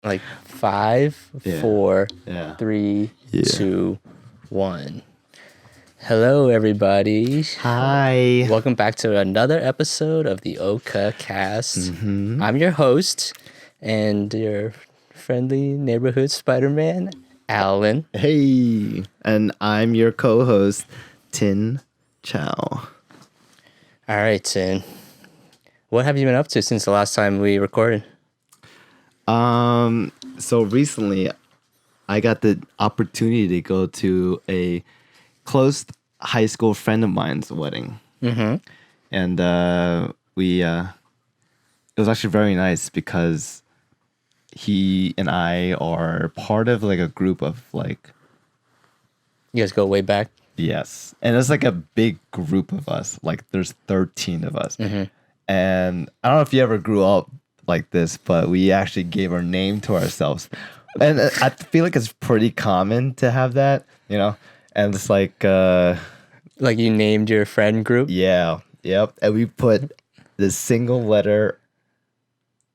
Like five, Yeah. four, Yeah. three, Yeah. two, one. Hello, everybody. Hi. Welcome back to another episode of the Oka Cast. Mm-hmm. I'm your host and your friendly neighborhood Spider-Man, Alan. Hey. And I'm your co-host, Tin Chau. All right, Tin. What have you been up to since the last time we recorded? So recently I got the opportunity to go to a close high school friend of mine's wedding. Mm-hmm. And it was actually very nice because he and I are part of like a group of like, You guys go way back? yes. And it's like a big group of us. Like there's 13 of us. Mm-hmm. And I don't know if you ever grew up like this, but we actually gave our name to ourselves. And I feel like it's pretty common to have that, you know? And it's like, Like you named your friend group? yeah, yep. And we put the single letter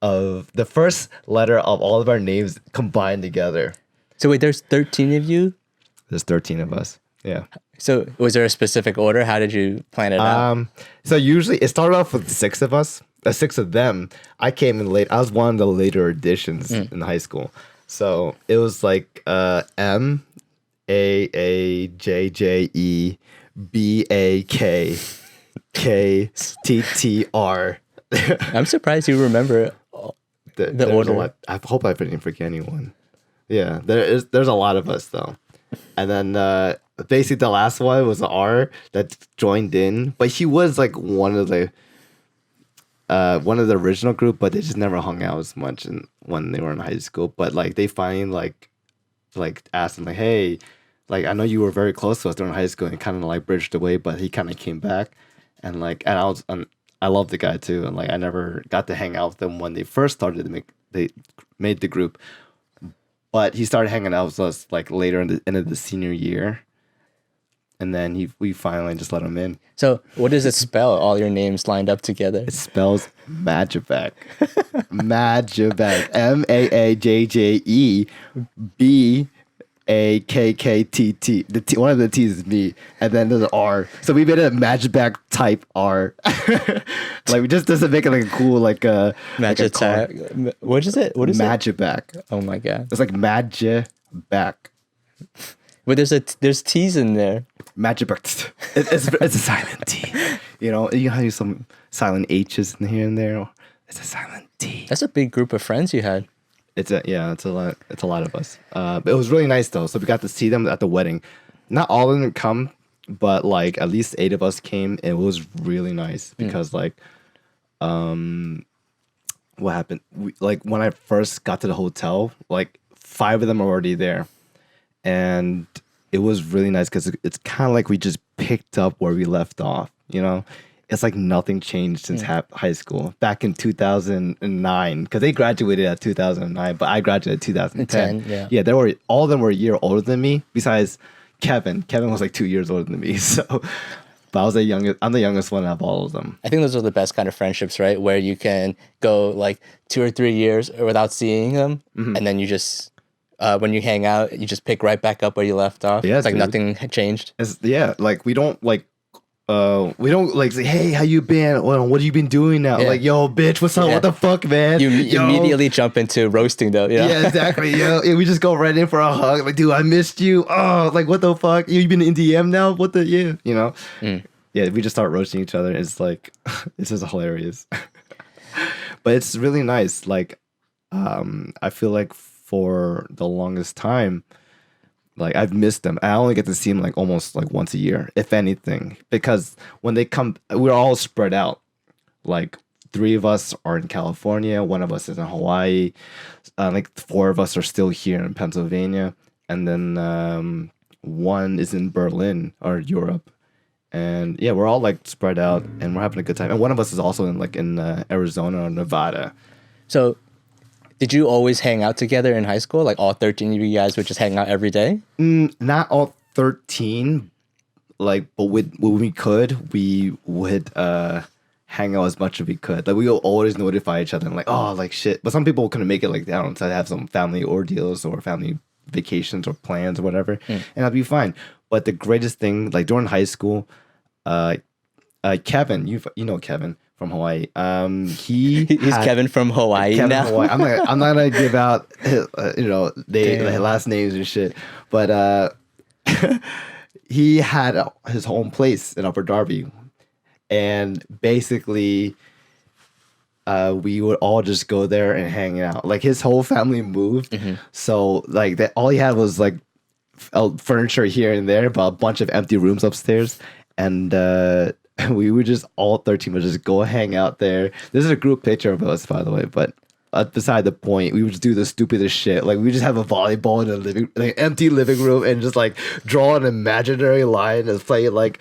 of the first letter of all of our names combined together. So wait, there's 13 of you? There's 13 of us. Yeah. So was there a specific order? How did you plan it out? So usually it started off with six of us, six of them. I came in late. I was one of the later additions in high school. So it was like M A A J J E B A K K T T R. I'm surprised you remember the order. I hope I didn't forget anyone. Yeah, there's a lot of us though. And then basically the last one was R that joined in, but he was like one of the original group, but they just never hung out as much when they were in high school. But like they finally like asked him like, hey, like I know you were very close to us during high school and kind of like bridged away, but he kind of came back and I love the guy too, and like I never got to hang out with them when they first started they made the group. But he started hanging out with us like later in the end of the senior year. And then we finally just let him in. So what does it spell, all your names lined up together? It spells Majaback. Majaback. Maajebekkt. One of the T's is me. And then there's an R. So we made it a Majaback type R. Like we just doesn't make it like a cool like a Majaback. What is it? What is it? Majaback. Oh my god. It's like Majaback. But there's T's in there. Majaback. It's a silent T. You know how you some silent H's in here and there. It's a silent T. That's a big group of friends you had. It's a lot. It's a lot of us. But it was really nice though. So we got to see them at the wedding. Not all of them come, but like at least 8 of us came. And it was really nice because like, what happened? Like when I first got to the hotel, like 5 of them were already there, and it was really nice because it's kind of like we just picked up where we left off. You know, it's like nothing changed since high school back in 2009 because they graduated at 2009, but I graduated 2010. Yeah, all of them were a year older than me. Besides Kevin was like 2 years older than me. So, but I'm the youngest one out of all of them. I think those are the best kind of friendships, right? Where you can go like 2 or 3 years without seeing them, and then you just when you hang out, you just pick right back up where you left off. Yeah, it's like dude. nothing changed. Like we don't say, hey, how you been? Well, what have you been doing now? Yeah. Like, yo, bitch, what's up? Yeah. What the fuck, man? You Yo. immediately jump into roasting though. You know? Yeah, exactly. Yo, we just go right in for a hug. Like, dude, I missed you. Oh, like, what the fuck? You been in DM now? What the, yeah, you know? Yeah, we just start roasting each other. It's like, it's just hilarious. But it's really nice. Like, I feel like for the longest time, like I've missed them. I only get to see them like almost like once a year, if anything, because when they come, we're all spread out. Like 3 of us are in California, 1 of us is in Hawaii, like 4 of us are still here in Pennsylvania, and then 1 is in Berlin or Europe. And yeah, we're all like spread out and we're having a good time. And 1 of us is also in Arizona or Nevada. So did you always hang out together in high school? Like all 13 of you guys would just hang out every day? Not all 13, like, but when we could, we would hang out as much as we could. Like we will always notify each other and like, oh, like shit. But some people couldn't make it, like, I don't know, to have some family ordeals or family vacations or plans or whatever, and that'd be fine. But the greatest thing, like during high school, Kevin, you know Kevin from Hawaii. He's Kevin from Hawaii Kevin now. from Hawaii. I'm not gonna give out like, last names and shit, but he had his home place in Upper Darby, and basically we would all just go there and hang out. Like his whole family moved, so like that all he had was like furniture here and there, but a bunch of empty rooms upstairs, and we would just, all 13 would just go hang out there. This is a group picture of us, by the way, but beside the point, we would just do the stupidest shit. Like we just have a volleyball in an empty living room and just like draw an imaginary line and play like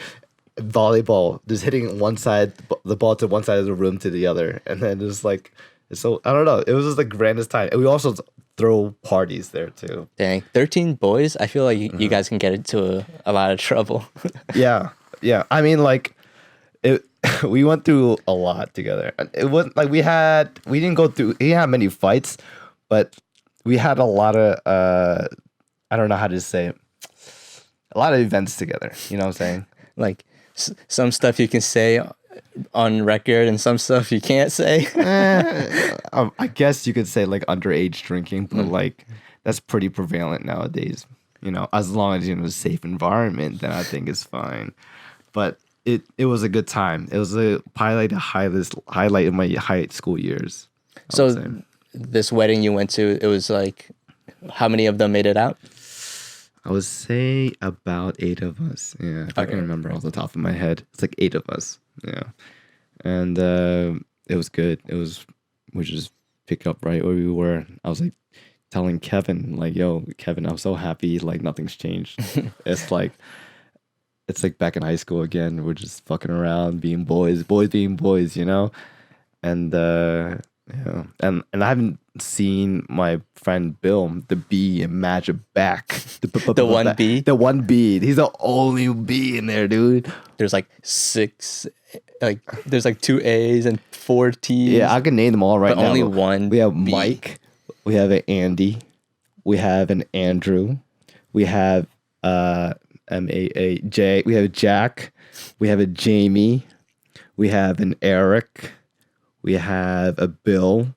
volleyball, just hitting one side, the ball to one side of the room to the other, and then just like, so I don't know. It was just the grandest time, and we also throw parties there too. Dang, 13 boys. I feel like you guys can get into a lot of trouble. Yeah. I mean, like, we went through a lot together. It wasn't like we didn't have many fights, but we had a lot of I don't know how to say it, a lot of events together. You know what I'm saying? Like some stuff you can say on record and some stuff you can't say. I guess you could say like underage drinking, but like that's pretty prevalent nowadays. You know, as long as you're in a safe environment, then I think it's fine. But it was a good time. It was probably the highlight of my high school years. So this wedding you went to, it was like, how many of them made it out? I would say about 8 of us. Yeah, if I can remember off the top of my head, it's like 8 of us. Yeah, and it was good. We just pick up right where we were. I was like telling Kevin, like, "Yo, Kevin, I'm so happy. Like nothing's changed. It's like back in high school again. We're just fucking around, being boys being boys, you know." And yeah, and I haven't seen my friend Bill, the B, imagine back. The one B? The one B. He's the only B in there, dude. There's like 6, like there's like 2 A's and 4 T's. Yeah, I can name them all right but now. Only one. We have B. Mike. We have an Andy. We have an Andrew. We have M-A-A-J. We have Jack. We have a Jamie. We have an Eric. We have a Bill.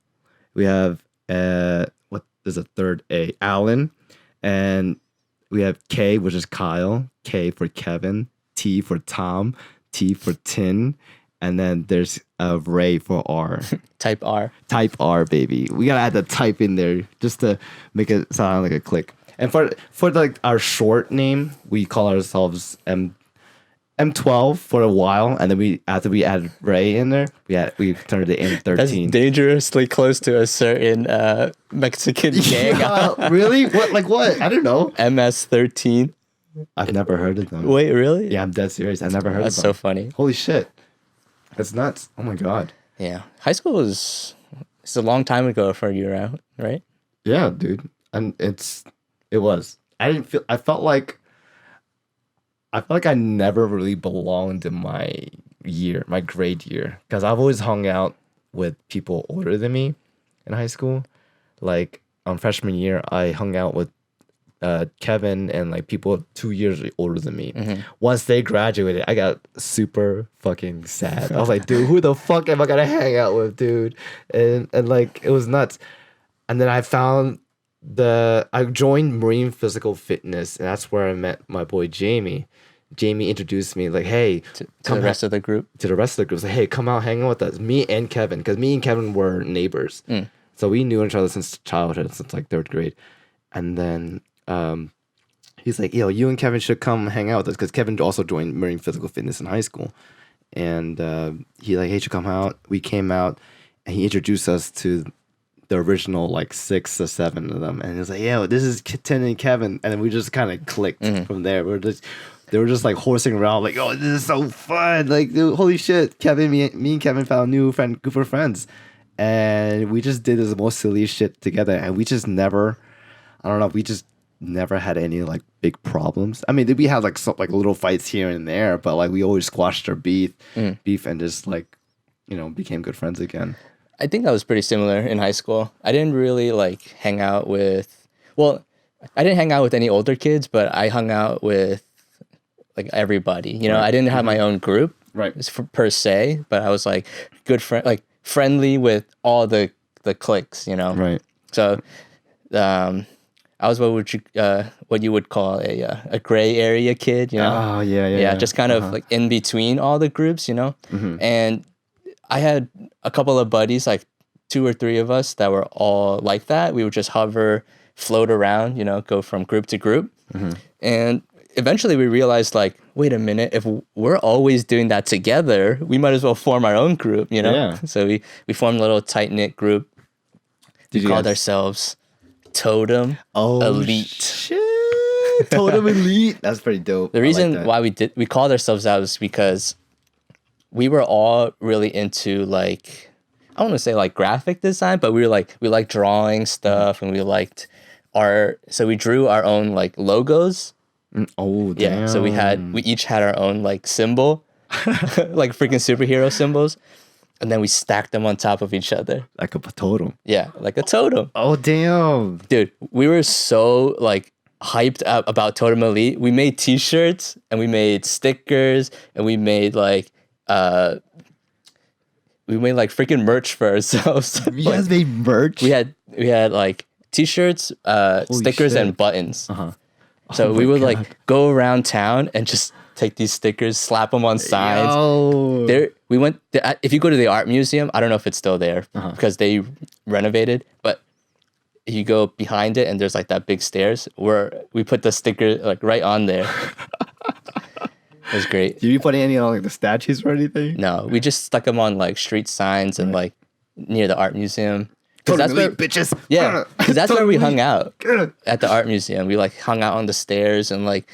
We have what is a third A? Alan. And we have K, which is Kyle. K for Kevin. T for Tom. T for Tin. And then there's Ray for R. Type R. Type R, baby. We gotta add the type in there just to make it sound like a click. And for like our short name, we call ourselves M12 for a while, and then after we added Ray in there, we turned it M13. That's dangerously close to a certain Mexican gang. Really? What? Like what? I don't know. MS-13. I've never heard of them. Wait, really? Yeah, I'm dead serious. I never heard of them. That's so funny. Holy shit. That's nuts. Oh my god. Yeah. High school it's a long time ago for you, right? Yeah, dude. And it was. I felt like I never really belonged in my grade year, because I've always hung out with people older than me in high school. Like on freshman year, I hung out with Kevin and like people 2 years older than me. Mm-hmm. Once they graduated, I got super fucking sad. I was like, dude, who the fuck am I gonna hang out with, dude? And like it was nuts. And then I joined Marine Physical Fitness, and that's where I met my boy Jamie. Jamie introduced me like, hey, to the rest of the group. To the rest of the group, like, hey, come out, hang out with us. Me and Kevin, because me and Kevin were neighbors, so we knew each other since childhood, since like 3rd grade. And then he's like, yo, you and Kevin should come hang out with us, because Kevin also joined Marine Physical Fitness in high school. And he like, hey, you should come out. We came out, and he introduced us to the original like 6 or 7 of them, and he was like, "Yo, this is Tin and Kevin," and then we just kind of clicked from there. They were just like horsing around, like, "Oh, this is so fun!" Like, dude, holy shit, Kevin, me and Kevin found a new group of friends, and we just did this most silly shit together, and we just never had any like big problems. I mean, we had like some like little fights here and there, but like we always squashed our beef and just like became good friends again? I think that was pretty similar in high school. I didn't really like hang out with, well, I didn't hang out with any older kids, but I hung out with like everybody. I didn't have my own group, Right. per se, but I was like good friend, like friendly with all the cliques. Right. So, I was what you would call a gray area kid. Oh yeah. Just kind of like in between all the groups. And I had a couple of buddies, like 2 or 3 of us that were all like that. We would just hover, float around, go from group to group. And eventually we realized, like, wait a minute, if we're always doing that together, we might as well form our own group, Yeah. So we formed a little tight-knit group. We called ourselves Totem Elite. Shit. Totem Elite. That's pretty dope. The reason why we called ourselves that was because we were all really into, like, I don't want to say like graphic design, but we liked drawing stuff, and we liked art. So we drew our own like logos. Oh, damn. Yeah. So we each had our own like symbol, like freaking superhero symbols, and then we stacked them on top of each other. Like a totem. Yeah, like a totem. Oh, damn. Dude, we were so like hyped up about Totem Elite. We made t-shirts and we made stickers and we made like freaking merch for ourselves. You guys made merch? We had like t-shirts, stickers, shit. and buttons. Uh-huh. So Oh we my would God. like go around town and just take these stickers, slap them on signs. Yo. If you go to the art museum, I don't know if it's still there because they renovated, but you go behind it and there's like that big stairs where we put the sticker like right on there. It was great. Did you put any on like the statues or anything? No, we just stuck them on like street signs and like near the art museum. Because Totem Elite, bitches. Yeah, because that's where we hung out Good. at the art museum. We like hung out on the stairs and like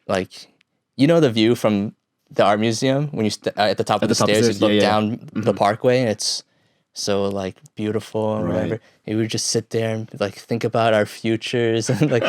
the view from the art museum when you at the top of the stairs, you look down the parkway and it's so like beautiful and whatever. And we would just sit there and like think about our futures and like,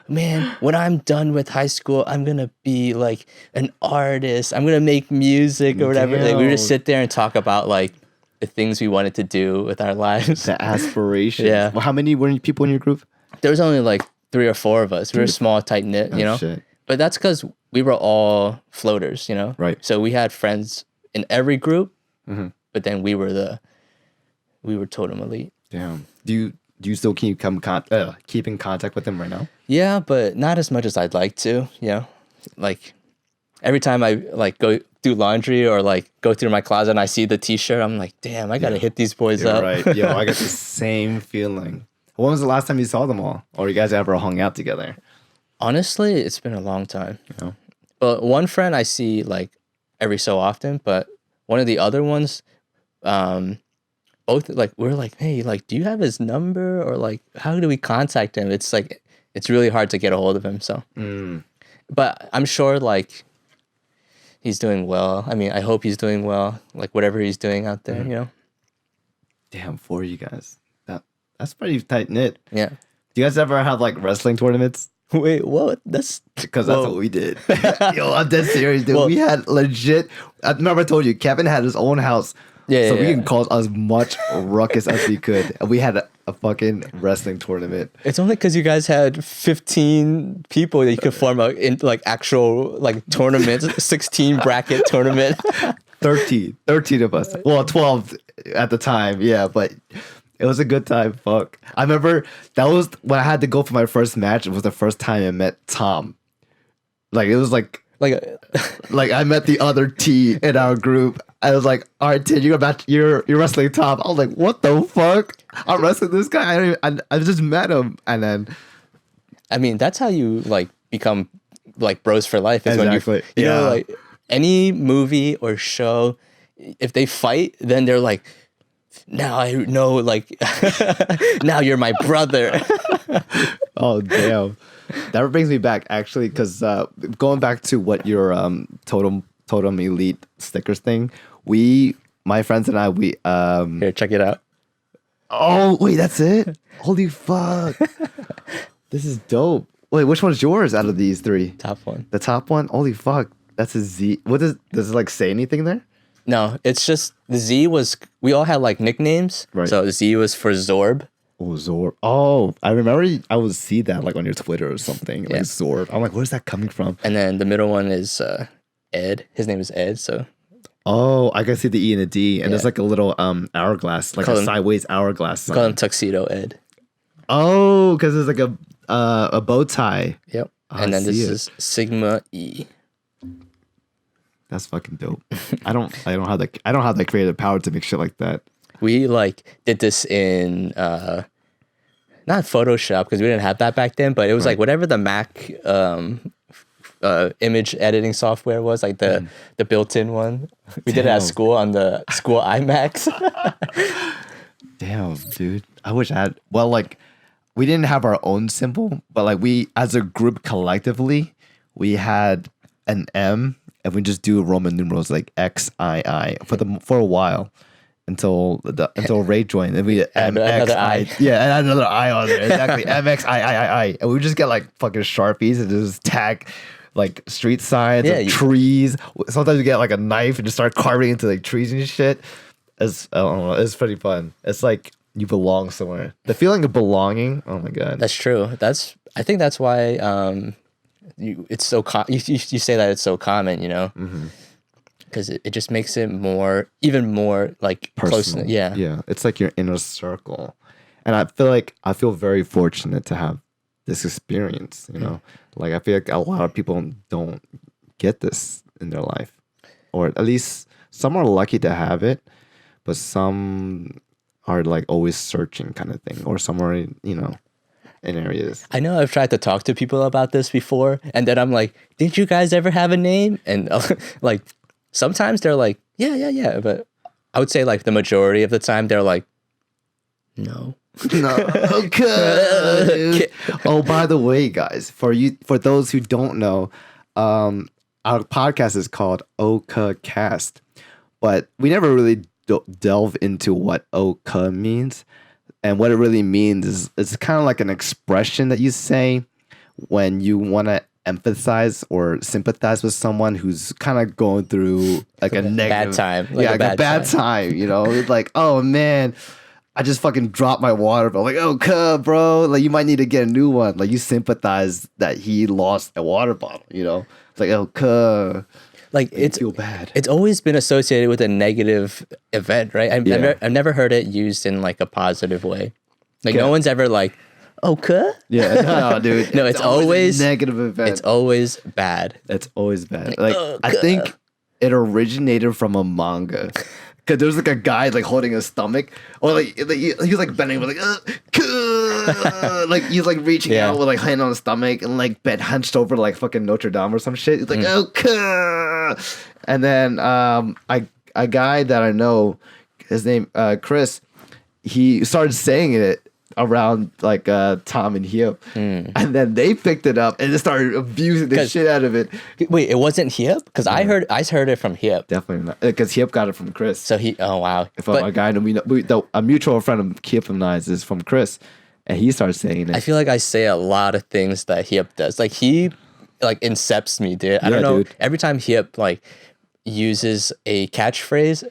man, when I'm done with high school, I'm gonna be like an artist. I'm gonna make music or whatever. Like, we would just sit there and talk about like the things we wanted to do with our lives. The aspiration. Yeah. Well, how many people in your group? There was only like 3 or 4 of us. We were small, tight knit, Shit. But that's because we were all floaters, Right. So we had friends in every group, but then we were Totem Elite. Damn. Do you still keep in contact with them right now? Yeah, but not as much as I'd like to. Like every time I like go do laundry or like go through my closet and I see the t-shirt, I'm like, damn, I gotta hit these boys up. Right. Yo, I got the same feeling. When was the last time you saw them all? Or you guys ever hung out together? Honestly, it's been a long time. But one friend I see like every so often, but one of the other ones, both like we're like, hey, like, do you have his number or like how do we contact him? It's like it's really hard to get a hold of him. So, but I'm sure like he's doing well. I mean, I hope he's doing well. Like whatever he's doing out there, Damn, 4 of you guys. That's pretty tight knit. Yeah. Do you guys ever have like wrestling tournaments? Wait, what? Because that's what we did. Yo, I'm dead serious, dude. We had legit. I remember I told you, Kevin had his own house. So we can cause as much ruckus as we could. And we had a fucking wrestling tournament. It's only because you guys had 15 people that you could form like actual like tournament, 16 bracket tournament. 13 of us. Well, 12 at the time. Yeah, but it was a good time. Fuck. I remember that was when I had to go for my first match. It was the first time I met Tom. Like it was like I met the other T in our group. I was like, all right, Tin, you're wrestling Tom. I was like, what the fuck? I'm wrestling this guy. I just met him. And then I mean, that's how you like become like bros for life. Is exactly. When you know, like any movie or show, if they fight, then they're like, now I know, like, now you're my brother. Oh, damn. That brings me back, actually, because going back to what your Totem Elite stickers thing, my friends and I, Here, check it out. Oh, wait, that's it? Holy fuck. This is dope. Wait, which one's yours out of these 3? Top one. The top one? Holy fuck. That's a Z. What does it like say anything there? No, it's just the Z was. We all had like nicknames. Right. So Z was for Zorb. Oh, Zorb. Oh, I remember I would see that like on your Twitter or something. Yeah. Like Zorb. I'm like, where's that coming from? And then the middle one is Ed. His name is Ed. So Oh, I can see the E and the D, and Yeah. there's like a little hourglass, like Call a him- sideways hourglass. call sign. him Tuxedo Ed. Oh, because there's like a bow tie. Yep. I And then this see it. is Sigma E. That's fucking dope. I don't have that creative power to make shit like that. We like did this in not Photoshop because we didn't have that back then, but it was like whatever the Mac image editing software was, like the built-in one. We did it at Damn. school on the school iMacs. Damn, dude. I wish I had. Well, like, we didn't have our own symbol, but like we, as a group collectively, we had an M, and we just do Roman numerals like XII for a while until Ray joined, and we did Add another I. Yeah, and add another I on there. Exactly, MXIII, and we would just get like fucking Sharpies and just tag like street signs, Yeah, or trees. Sometimes we get like a knife and just start carving into like trees and shit. I don't know. It's pretty fun. It's like you belong somewhere. The feeling of belonging. Oh my god. That's true. I think that's why it's so you say that it's so common, you know, because it just makes it even more like close. Personal. Yeah. Yeah. It's like your inner circle, and I feel very fortunate to have this experience. You know, like I feel like a lot of people don't get this in their life, or at least some are lucky to have it, but some are like always searching kind of thing, or some are, you know, in areas. I know I've tried to talk to people about this before, and then I'm like, "Did you guys ever have a name?" And like sometimes they're like, "Yeah," but I would say like the majority of the time they're like, "No." No, okay. Oh, by the way, guys, for those who don't know, our podcast is called Oka Cast, but we never really delve into what Oka means, and what it really means is it's kind of like an expression that you say when you want to emphasize or sympathize with someone who's kind of going through like a negative bad time. like a bad time, you know. It's like, oh man, I just fucking dropped my water bottle. Like, oh, bro, like you might need to get a new one. Like you sympathize that he lost a water bottle, you know. It's like, oh, like it's feel bad. It's always been associated with a negative event, right? I've never heard it used in like a positive way. Like no one's ever like, "Okay." Yeah, no, dude. No, it's always a negative event. It's always bad. It's always bad. Like I think it originated from a manga. Cause there's like a guy like holding his stomach, or like he's like bending, like like he's like reaching out with like hand on his stomach and like bent hunched over like fucking Notre Dame or some shit. He's like and then a guy that I know, his name Chris, he started saying it around like Tom and Hip, and then they picked it up and just started abusing the shit out of it. Wait, it wasn't Hip? Because I heard it from Hip. Definitely not, because Hip got it from Chris. So oh wow. From a guy that we know, a mutual friend of Hip and I is from Chris, and he started saying it. I feel like I say a lot of things that Hip does. Like he like incepts me, dude. I don't know. Dude. Every time Hip like uses a catchphrase,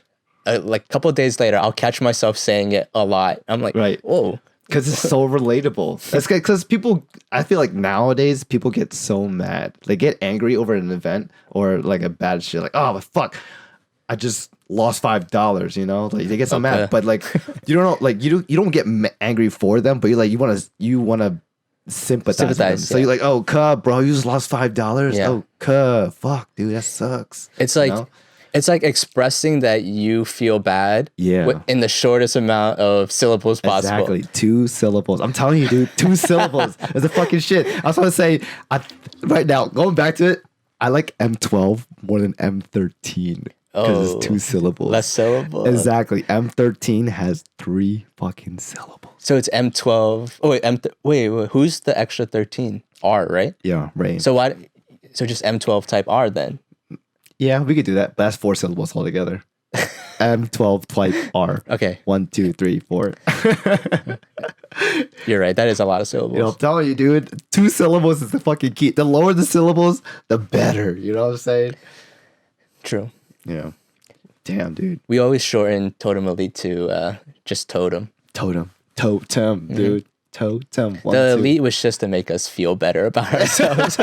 like a couple of days later, I'll catch myself saying it a lot. I'm like, Right. Whoa. Because it's so relatable. That's because people, I feel like nowadays people get so mad. They get angry over an event or like a bad shit. Like, oh, fuck, I just lost $5. You know, like they get so mad. But like, you don't know, like you don't get angry for them, but you want to sympathize with them. So you're like, oh, bro, you just lost $5. Yeah. Oh, fuck, dude, that sucks. It's like. You know? It's like expressing that you feel bad in the shortest amount of syllables possible. Exactly. 2 syllables. I'm telling you, dude, 2 syllables is a fucking shit. I was going to say, right now, going back to it, I like M12 more than M13 because it's 2 syllables. Less syllables. Exactly. M13 has 3 fucking syllables. So it's M12. Oh, wait, who's the extra 13? R, right? Yeah, right. So So just M12 type R then? Yeah, we could do that. But that's 4 syllables altogether. M12 type R. Okay. 1, 2, 3, 4. You're right. That is a lot of syllables. You know, I'm telling you, dude. 2 syllables is the fucking key. The lower the syllables, the better. You know what I'm saying? True. Yeah. Damn, dude. We always shorten Totem Elite to just Totem. Totem, dude. Totem. The Elite was just to make us feel better about ourselves.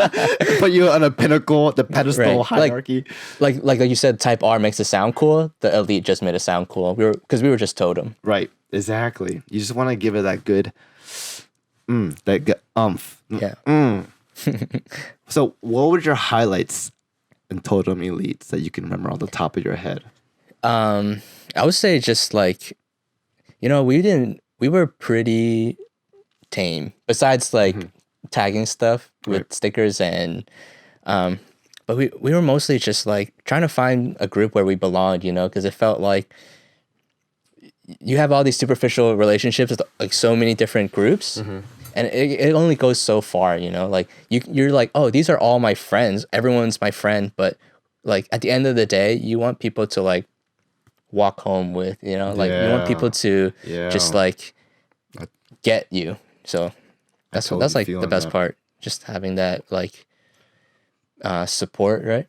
Put you on a pinnacle, the pedestal hierarchy. Like you said, Type R makes it sound cool. The Elite just made it sound cool. We were just Totem. Right. Exactly. You just want to give it that good, that good umph. Yeah. So, what were your highlights in Totem Elites that you can remember on the top of your head? I would say just like, we were pretty tame. Besides like tagging stuff with stickers and, but we were mostly just like trying to find a group where we belonged, because it felt like you have all these superficial relationships with like so many different groups. And it only goes so far, like you're like, oh, these are all my friends. Everyone's my friend. But like at the end of the day, you want people to like walk home with, like you want people to just like get you. So that's like the best part. Just having that like support, right?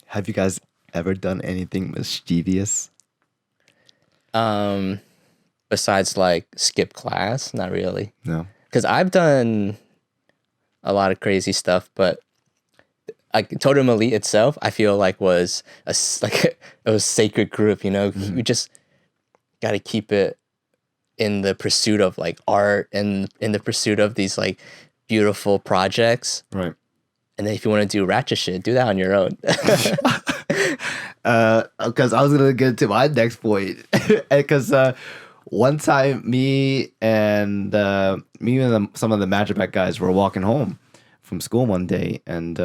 Have you guys ever done anything mischievous? Besides like skip class, not really. No. Because I've done a lot of crazy stuff, but like Totem Elite itself, I feel like was a sacred group. You just got to keep it in the pursuit of like art and in the pursuit of these like beautiful projects. Right. And then if you want to do ratchet shit, do that on your own. Because I was gonna get to my next point, because one time me and some of the Magic Pack guys were walking home from school one day, and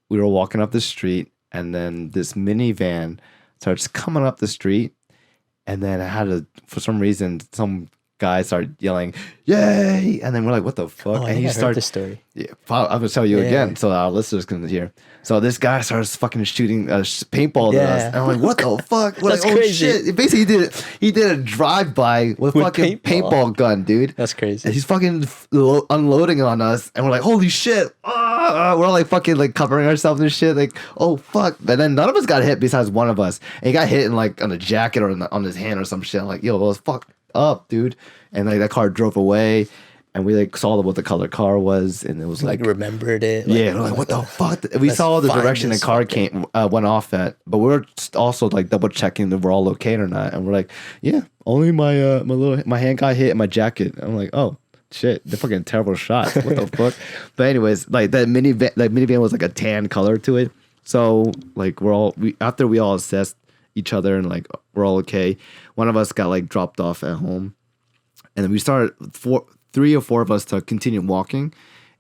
we were walking up the street, and then this minivan starts coming up the street, and then for some reason, some guy started yelling, "Yay!" And then we're like, "What the fuck?" Oh, and he started this story. Yeah, I'm gonna tell you again, so our listeners can hear. So this guy starts fucking shooting paintball at us, and I'm like, "What the fuck?" We're That's like, "Oh crazy. shit!" Basically, he did a drive by with fucking paintball gun, dude. That's crazy. And he's fucking unloading on us, and we're like, "Holy shit!" We're like fucking like covering ourselves and shit. Like, oh fuck! And then none of us got hit besides one of us, and he got hit in like on a jacket or on his hand or some shit. I'm like, yo, well, fuck up, dude. And like that car drove away, and we like saw what the color car was, and it was like remembered it. Yeah, we're like, what the fuck? We saw the direction the car went off at, but we were also like double checking that we're all okay or not, and we're like, yeah, only my hand got hit in my jacket. I'm like, oh shit, they're fucking terrible shots. What the fuck? But anyways, like that minivan was like a tan color to it, so like after we all assessed each other and like we're all okay. One of us got like dropped off at home, and then we started 3 or 4 of us to continue walking,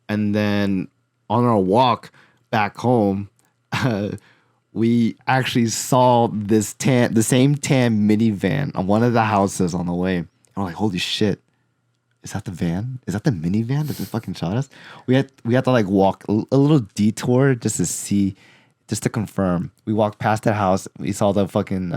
and then on our walk back home, we actually saw the same tan minivan on one of the houses on the way. And we're like, holy shit, is that the van? Is that the minivan that just fucking shot us? We had to like walk a little detour just to confirm. We walked past that house. We saw the fucking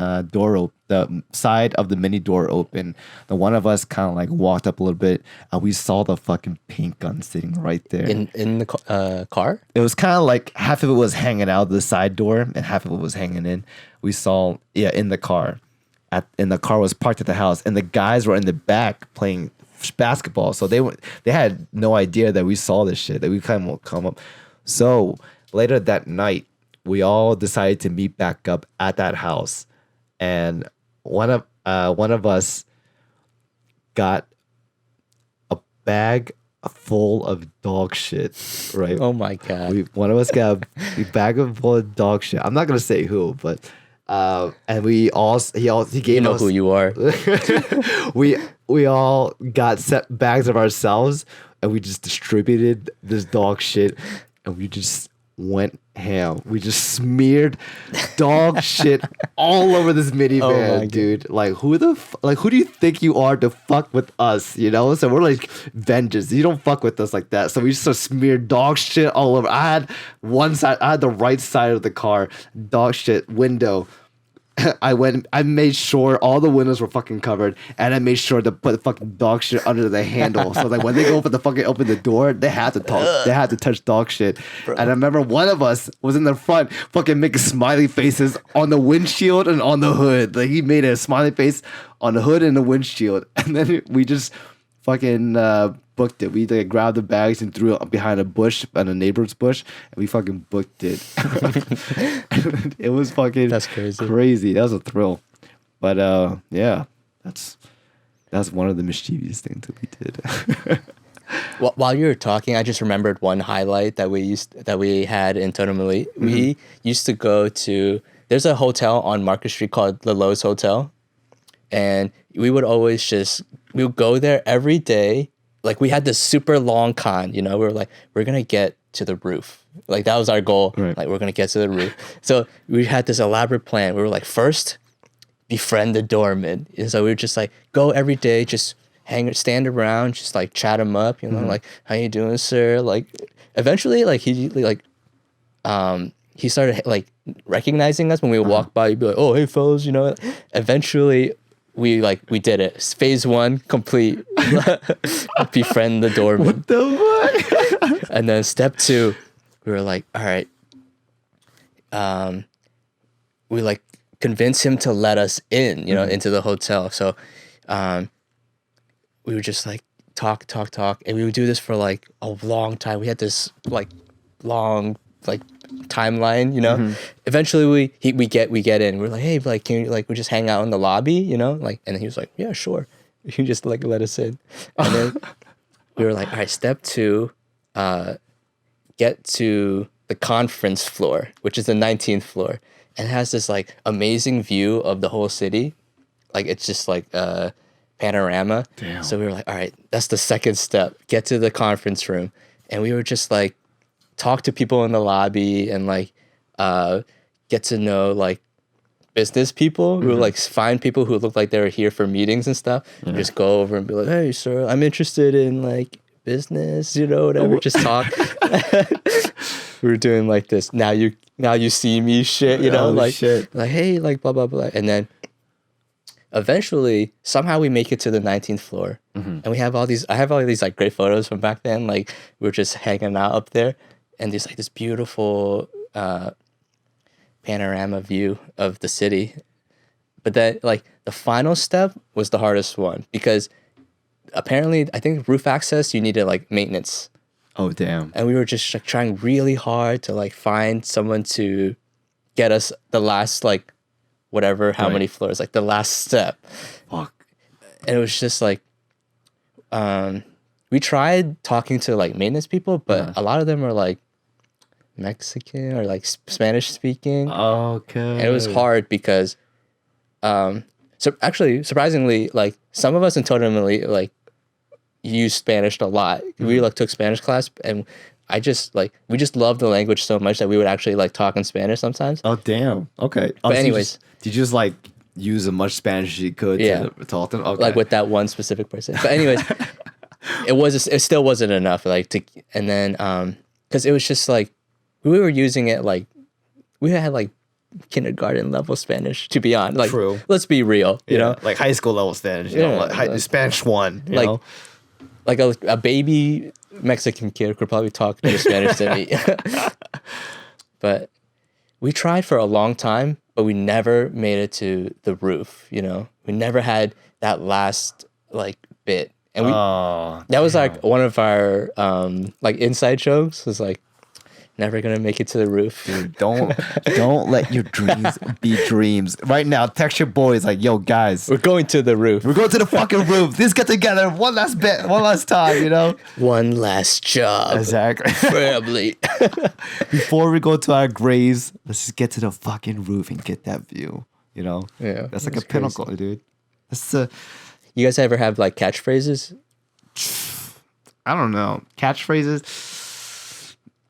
the side of the mini door open. The one of us kind of like walked up a little bit, and we saw the fucking paint gun sitting right there in the car. It was kind of like half of it was hanging out the side door, and half of it was hanging in. We saw in the car, and the car was parked at the house, and the guys were in the back playing basketball. So they had no idea that we saw this shit, that we kind of come up. So later that night, we all decided to meet back up at that house, and one of us got a bag full of dog shit. Right? Oh my god! One of us got a bag full of dog shit. I'm not gonna say who, but and he gave us who you are. we all got set bags of ourselves, and we just distributed this dog shit, and we just went ham. We just smeared dog shit all over this minivan, dude. Like, who do you think you are to fuck with us? So we're like vengeance. You don't fuck with us like that. So we just smeared dog shit all over. I had the right side of the car, dog shit window, I made sure all the windows were fucking covered, and I made sure to put the fucking dog shit under the handle. So like when they go for the fucking open the door, they had to talk. They had to touch dog shit. Bro. And I remember one of us was in the front, fucking making smiley faces on the windshield and on the hood. Like he made a smiley face on the hood and the windshield, and then we just fucking booked it. We like grabbed the bags and threw it behind a bush, on a neighbor's bush, and we fucking booked it. It was fucking that's crazy. Crazy. That was a thrill. But yeah, that's one of the mischievous things that we did. While you were talking, I just remembered one highlight that we had in Totem. Mm-hmm. We used to go to. There's a hotel on Market Street called the Lowe's Hotel, and we would go there every day. Like we had this super long con, we were like, we're gonna get to the roof. Like that was our goal. Right. Like we're gonna get to the roof. So we had this elaborate plan. We were like, first, befriend the doorman. And so we would just like go every day, just stand around, just like chat him up, mm-hmm. like, how you doing, sir? Like eventually like he started like recognizing us when we would walk by. He'd be like, oh hey fellas, Eventually we did it. Phase 1 complete. Befriend the doorman. What the fuck? And then step 2, we were like, all right. We like convince him to let us in, mm-hmm. into the hotel. So we would just like talk, and we would do this for like a long time. We had this like long like timeline, Mm-hmm. Eventually we get in. We're like, hey, like can you like we just hang out in the lobby, like, and he was like, yeah, sure. He just like let us in. And then we were like, all right, step 2, get to the conference floor, which is the 19th floor, and it has this like amazing view of the whole city. Like it's just like a panorama. Damn. So we were like, all right, that's the second step. Get to the conference room, and we were just like talk to people in the lobby and like get to know like business people. Mm-hmm. We would like find people who look like they were here for meetings and stuff. Yeah. And just go over and be like, hey sir, I'm interested in like business, whatever. Just talk. We were doing like this now you see me shit, like shit. Like hey, like blah blah blah. And then eventually somehow we make it to the 19th floor. Mm-hmm. And I have all these like great photos from back then. Like we were just hanging out up there, and there's like this beautiful panorama view of the city. But then like the final step was the hardest one, because apparently I think roof access you needed like maintenance. Oh damn. And we were just like trying really hard to like find someone to get us the last like whatever how many floors, like the last step. Fuck. And it was just like we tried talking to like maintenance people, but a lot of them are like Mexican or like Spanish speaking. Okay. And it was hard because so actually surprisingly like some of us in Totem like use Spanish a lot. Mm-hmm. We like took Spanish class, and we just love the language so much that we would actually like talk in Spanish sometimes. Oh damn. Okay. But anyways, did you just like use as much Spanish as you could to talk to them? Okay. Like with that one specific person. But anyways, it still wasn't enough and then because it was just like we were using it like we had like kindergarten level Spanish, to be honest. Like, true. Let's be real, you know? Like high school level Spanish, like Spanish 1, you know? Like a baby Mexican kid could probably talk better Spanish than me. But we tried for a long time, but we never made it to the roof, We never had that last like bit. And that was like one of our like inside jokes, was like, never gonna make it to the roof. Dude, don't let your dreams be dreams. Right now, text your boys like, yo, guys, we're going to the roof. We're going to the fucking roof. Let's get together one last bit, one last time, One last job. Exactly. Family. Before we go to our graves, let's just get to the fucking roof and get that view. Yeah. That's like a pinnacle, dude. You guys ever have like catchphrases? I don't know. Catchphrases?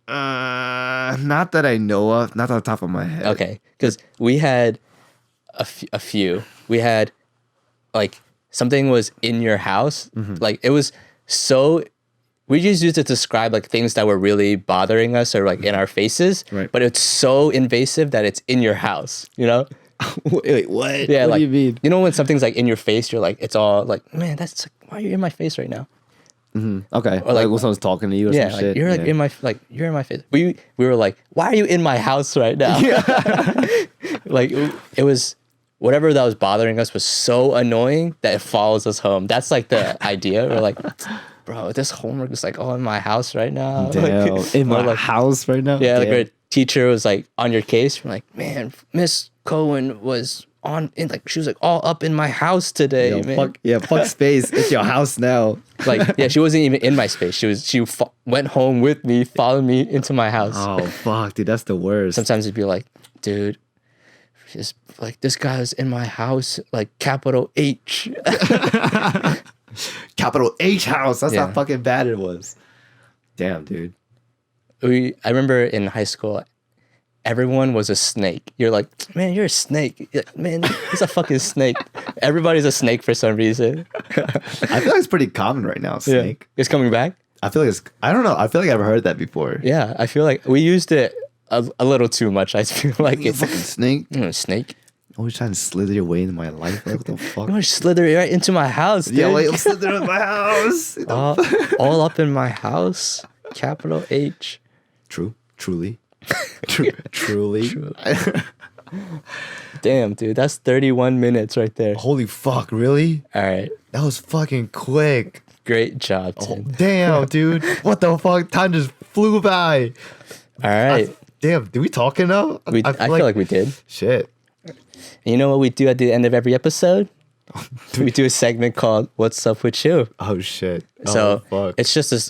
Not that I know of. Not on the top of my head. Okay, because we had a few. We had like something was in your house. Mm-hmm. Like it was so. We just used it to describe like things that were really bothering us or like in our faces. Right. But it's so invasive that it's in your house. Wait, what? Yeah, what like do you mean? you know when something's like in your face, you're like, it's all like, man, that's like, why are you in my face right now? Okay. Or Like when someone's talking to you or Yeah, some like shit. you're like in my you're in my face. We were like, why are you in my house right now? Like it was whatever that was bothering us was so annoying that it follows us home. That's like the idea. We're like, bro, this homework is like all in my house right now. Damn. In my like, house right now? yeah, like Damn. our teacher was like on your case. We're like, man, Miss Cohen was she was like all up in my house today, Yo, man. fuck space. It's your house now. Like, yeah, she wasn't even in my space. She went home with me, followed me into my house. Oh, fuck, dude. That's the worst. Sometimes it'd be like, dude, just like this guy was in my house, like capital H. Capital H house. That's Yeah. how fucking bad it was. Damn, dude. I remember in high school, everyone was a snake. You're like, man, you're a snake. You're like, man, he's a fucking snake. Everybody's a snake for some reason. I feel like it's pretty common right now, snake. It's coming back? I feel like I don't know. I feel like I've heard that before. Yeah, I feel like we used it a little too much. I feel like You it's fucking snake. Snake. Always trying to slither your way into my life. Like, what the fuck? You want to slither right into my house, dude. Yeah, wait, slither in my house. all up in my house. Capital H. Truly. Truly. Damn, dude, that's 31 minutes right there. Holy fuck, really? All right, That was fucking quick. great job, Oh, Tim. damn, dude. What the fuck? Time just flew by. All right, Damn, did we talk enough? I feel like we did. Shit. And you know what we do at the end of every episode? We do a segment called "What's Up with You." Oh, shit. So fuck. it's just this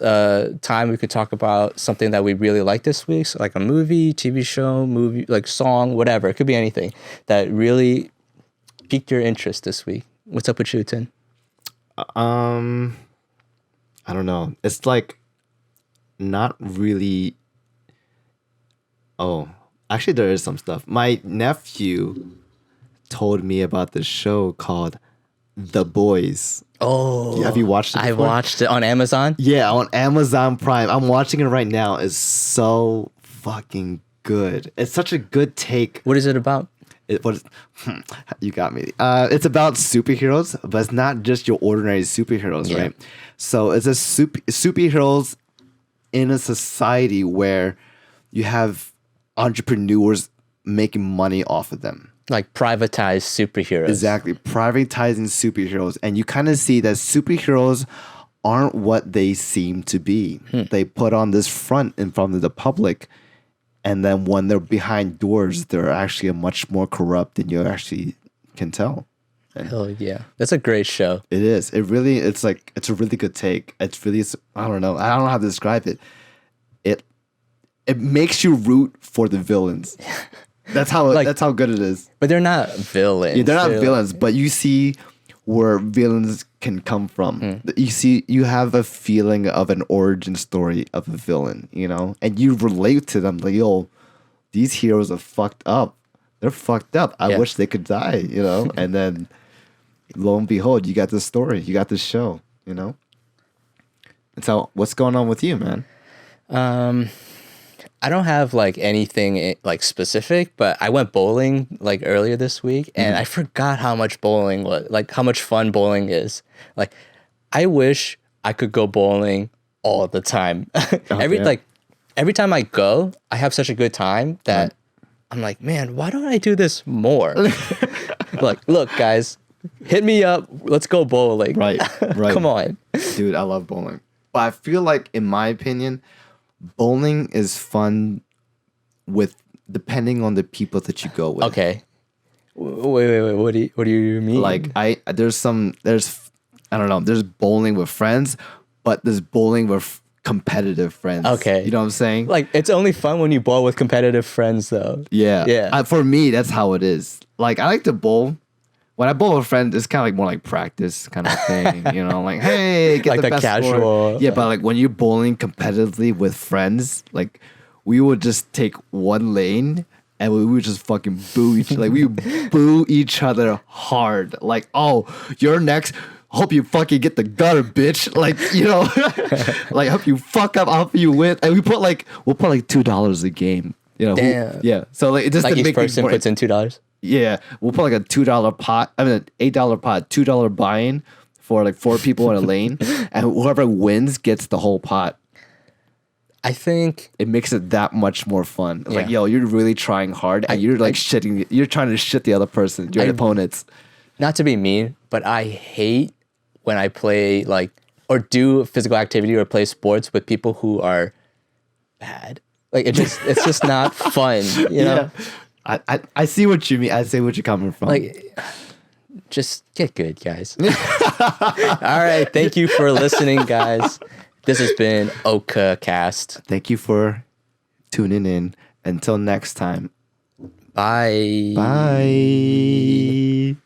time we could talk about something that we really like this week, so like a movie, TV show, like song, whatever. It could be anything that really piqued your interest this week. What's up with you, Tin? I don't know. It's like not really. Oh, actually, there is some stuff. My nephew told me about this show called The Boys. Oh, Have you watched it I before? watched it on Amazon. Yeah, on Amazon Prime. I'm watching it right now. It's so fucking good. It's such a good take. What is it about? You got me. It's about superheroes, but it's not just your ordinary superheroes, Yeah. right? So it's a superheroes in a society where you have entrepreneurs making money off of them. Like privatized superheroes. Exactly. Privatizing superheroes. And you kind of see that superheroes aren't what they seem to be. They put on this front in front of the public. And then when they're behind doors, they're actually much more corrupt than you actually can tell. Hell yeah. That's a great show. It is. It's a really good take. It's really, I don't know how to describe it. It makes you root for the villains. That's how good it is. But they're not villains. Yeah, they're not villains, but you see where villains can come from. You have a feeling of an origin story of a villain, you know, and you relate to them. Like, yo, these heroes are fucked up. They're fucked up. I wish they could die, you know. And then, lo and behold, you got this story. You got this show, you know. And so, what's going on with you, man? I don't have like anything like specific, but I went bowling like earlier this week and I forgot how much bowling was, like how much fun bowling is. Like I wish I could go bowling all the time. Every time I go, I have such a good time that I'm like, man, why don't I do this more? Like, look, guys, hit me up. Let's go bowling. Right. Come on. Dude, I love bowling. But I feel like, in my opinion, bowling is fun depending on the people that you go with. Okay. Wait. What do you mean? Like there's I don't know, there's bowling with friends, but there's bowling with competitive friends. Okay. You know what I'm saying? Like, it's only fun when you bowl with competitive friends, though. Yeah. Yeah. For me, that's how it is. Like, I like to bowl. When I bowl with friends, it's kind of like more like practice kind of thing, you know, like, hey, get Like the the best casual, score. Yeah, but like when you're bowling competitively with friends, like we would just take one lane and we would just fucking boo each other hard. Like, oh, you're next. Hope you fucking get the gutter, bitch. Like, you know, like, hope you fuck up, hope you win. And we'll put like $2 a game. You know, Damn. yeah. So like, it just Like to each make things person more puts in $2. Yeah, we'll put like a $2 pot. I mean, an $8 pot, $2 buy-in for like 4 people in a lane, and whoever wins gets the whole pot. I think It makes it that much more fun. It's like, Yeah. yo, you're really trying hard, and you're like shitting. You're trying to shit the other person, your opponents. not to be mean, but I hate when I play like or do physical activity or play sports with people who are bad. Like it's just not fun, you know? I see what you mean. I see what you're coming from. Like just get good, guys. All right, thank you for listening, guys. This has been Oka Cast. Thank you for tuning in. Until next time. Bye. Bye.